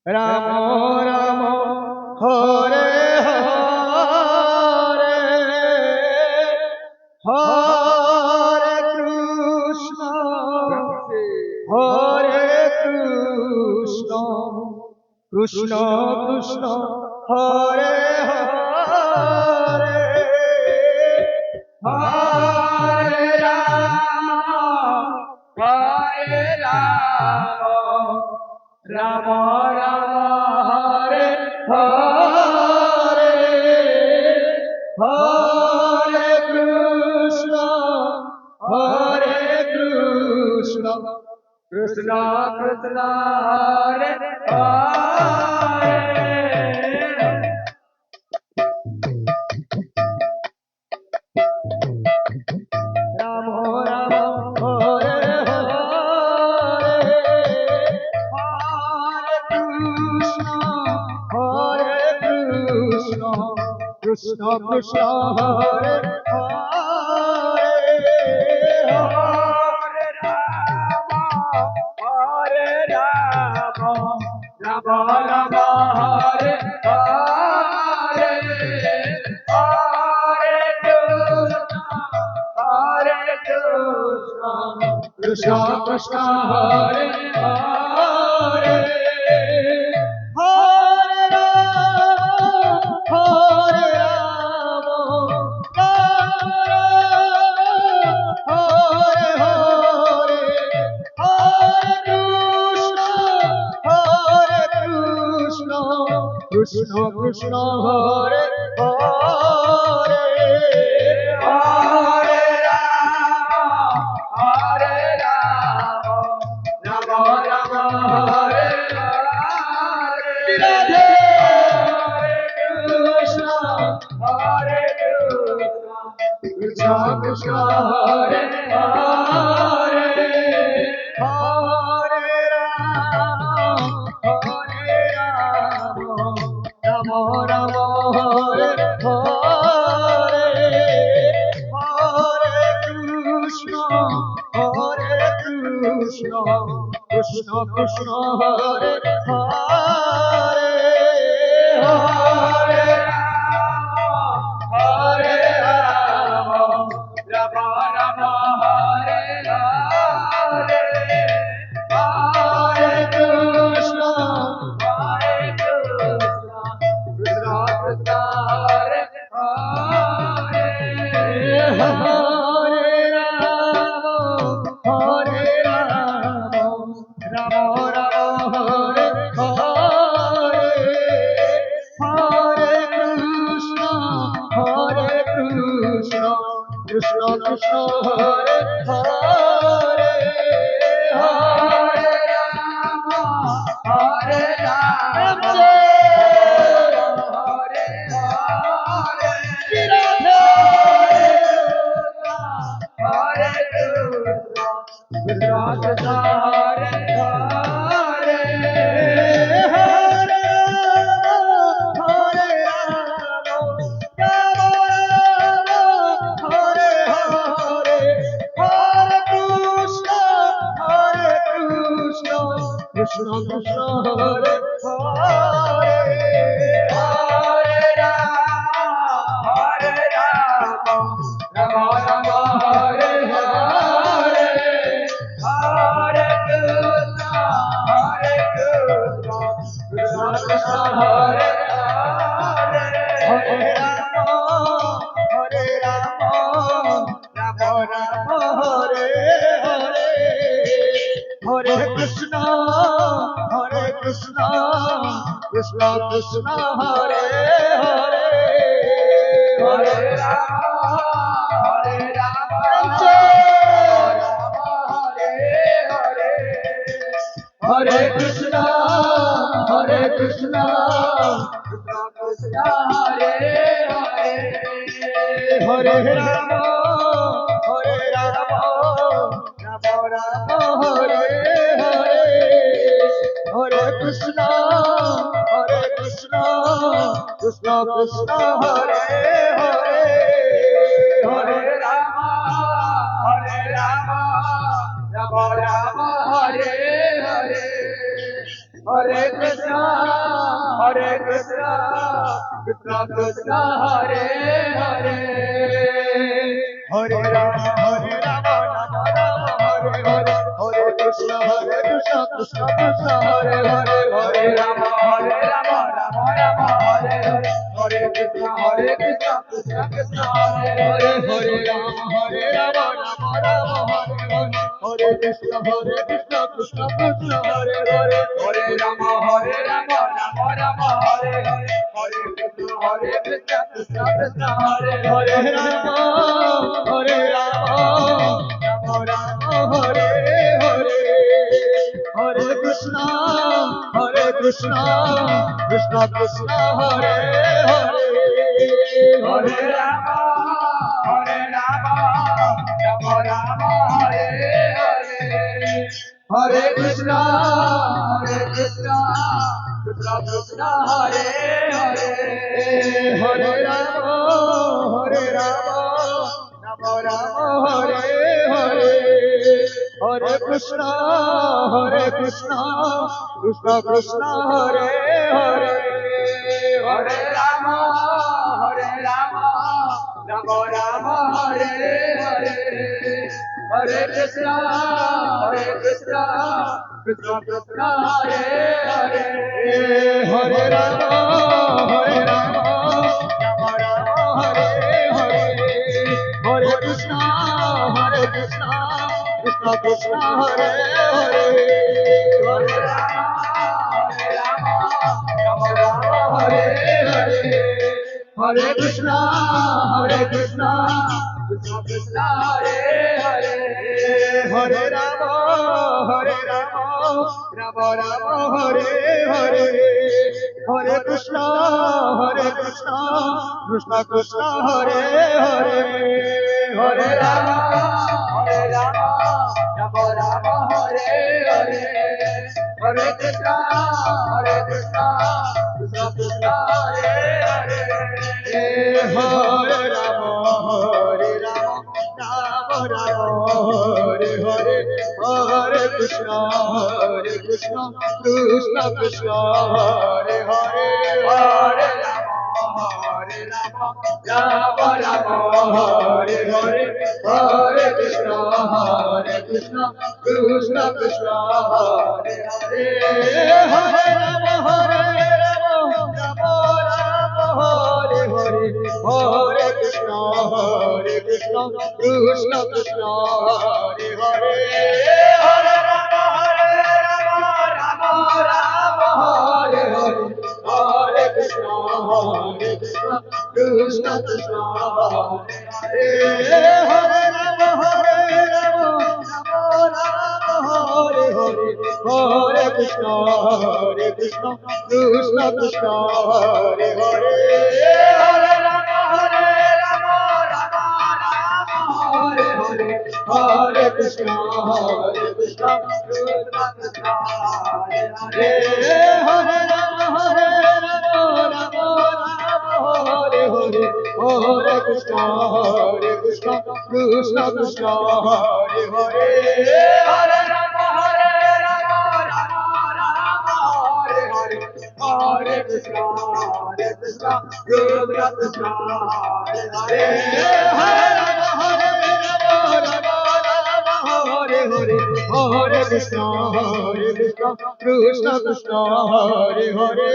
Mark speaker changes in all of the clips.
Speaker 1: Ram Ram Hare Hare Hare Krishna Krishna Krishna Hare Hare Hare Ram Ram Hare Hare Hare Krishna Krishna Krishna Hare Hare Ram Ram Hare Hare Hare Krishna Krishna Krishna Hare Hare Hare Ram Ram Ram Hare Hare Hare Krishna Krishna Hare Hare Hare Ram Hare Hare Hare Krishna Krishna Krishna Hare Hare Hare Ram Ram Hare Hare Radhe Krishna Hare Krishna Krishna Hare Hare Hare Ram Ram Hare Hare Hare Krishna Krishna Krishna Hare Hare Hare Ram Ram Ram Hare Hare Hare Krishna Krishna Krishna Hare Hare Hare Ram Ram Hare Hare Hare Krishna Krishna Krishna Hare Hare Hare Ram Hare Krishna Krishna Hare Hare Hare Ram Ram Ram Hare Hare Hare Krishna Krishna Krishna Hare Hare Hare Ram Ram Ram Hare Hare Hare Krishna Krishna Krishna Hare Hare Hare Ram Hare Hare Hare Krishna Krishna Krishna Hare Hare Hare Ram Ram Ram Hare Hare Hare Krishna Krishna Krishna Hare Hare Hare Ram Ram Ram Hare Hare Hare Krishna, Hare Krishna, Krishna Krishna, Hare Hare, Hare Rama, Hare Rama, Rama Rama, Hare Hare, Hare Krishna, Krishna Krishna, Hare Hare, Hare Rama, Rama Rama, Hare Hare, Hare Krishna, Krishna Krishna, Hare Hare, Hare Rama, Rama Rama, Hare Hare, Hare Krishna, Krishna Krishna, Hare Hare, Hare Rama, Rama Rama, Hare Hare, Hare Krishna, Krishna Krishna, Hare Hare, Rama, Rama Rama, Hare Hare, Hare Krishna, Krishna Krishna, Hare Hare, Hare Rama, Rama Rama, Hare Hare, Hare Krishna, Krishna Krishna, Hare Hare, Hare Rama, Rama Rama, Hare Hare, Hare Krishna, Krishna Krishna, Hare Hare, Hare Rama, Rama Rama, Hare Hare, Hare Krishna, Krishna Krishna, Hare Hare, Hare Rama, Rama Rama, Hare Hare, Hare Krishna, Krishna Krishna, Hare Hare, Hare Rama, Rama Rama, Hare Hare, Hare Krishna, Krishna Krishna, Hare Hare, Hare Rama, Rama Rama, Hare Hare, Hare Krishna, Krishna Krishna, Hare Hare, Hare Rama, Rama Rama, Hare Hare, Hare Krishna, Krishna Krishna, Hare Hare, Hare Rama, Rama Rama, Hare Hare, Hare Krishna, Krishna Krishna, Hare Hare, Hare Rama, Rama Rama, Hare Hare, Hare Krishna, Krishna Krishna, Hare Hare, Hare Rama, Rama Rama, Hare Hare, Hare Krishna, Krishna Krishna, Hare Hare, Hare Rama, Rama Rama, Hare Hare, Hare Krishna, Krishna Krishna, Hare Hare, Hare Rama, Rama Rama, Hare Hare, Hare Krishna, Krishna Krishna, Hare Hare, Hare Rama, Rama Rama, Hare Hare, Hare Krishna, Krishna Krishna, Hare Hare, Hare Rama, Rama Hare Hare, Hare Krishna, Krishna Krishna, Hare Hare, Hare Rama, Rama Hare Hare, Hare Krishna, Krishna Krishna, Hare Hare, Hare Rama, Rama Hare Hare, Hare Krishna, Krishna Krishna, Hare Hare, Hare Rama, Rama Hare Hare, Hare Krishna, Krishna Krishna, Hare Hare,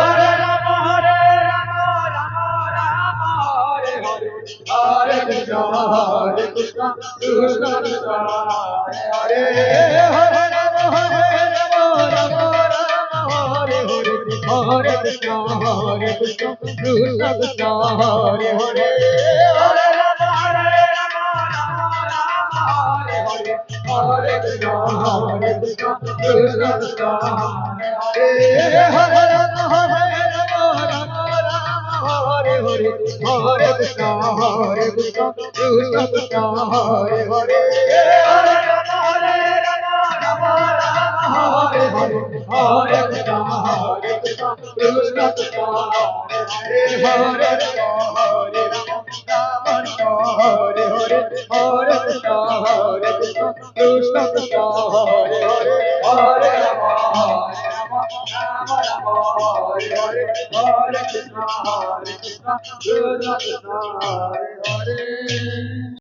Speaker 1: Hare Rama, Rama Hare Hare, Hare Krishna, Krishna Krishna, Hare Hare, Hare Rama, Hare Hare, Hare Krishna, Krishna Krishna, Hare Hare, Hare Rama, Hare Hare, Hare Krishna, Krishna Krishna, Hare Hare, Hare Rama, Rama Hare Hare, Hare Krishna, Krishna Krishna, Hare Hare, Hare Rama, Rama Hare Hare, Hare Krishna, Krishna Krishna, Hare Hare, Hare Rama, Hare Krishna, Krishna Krishna, Hare Hare.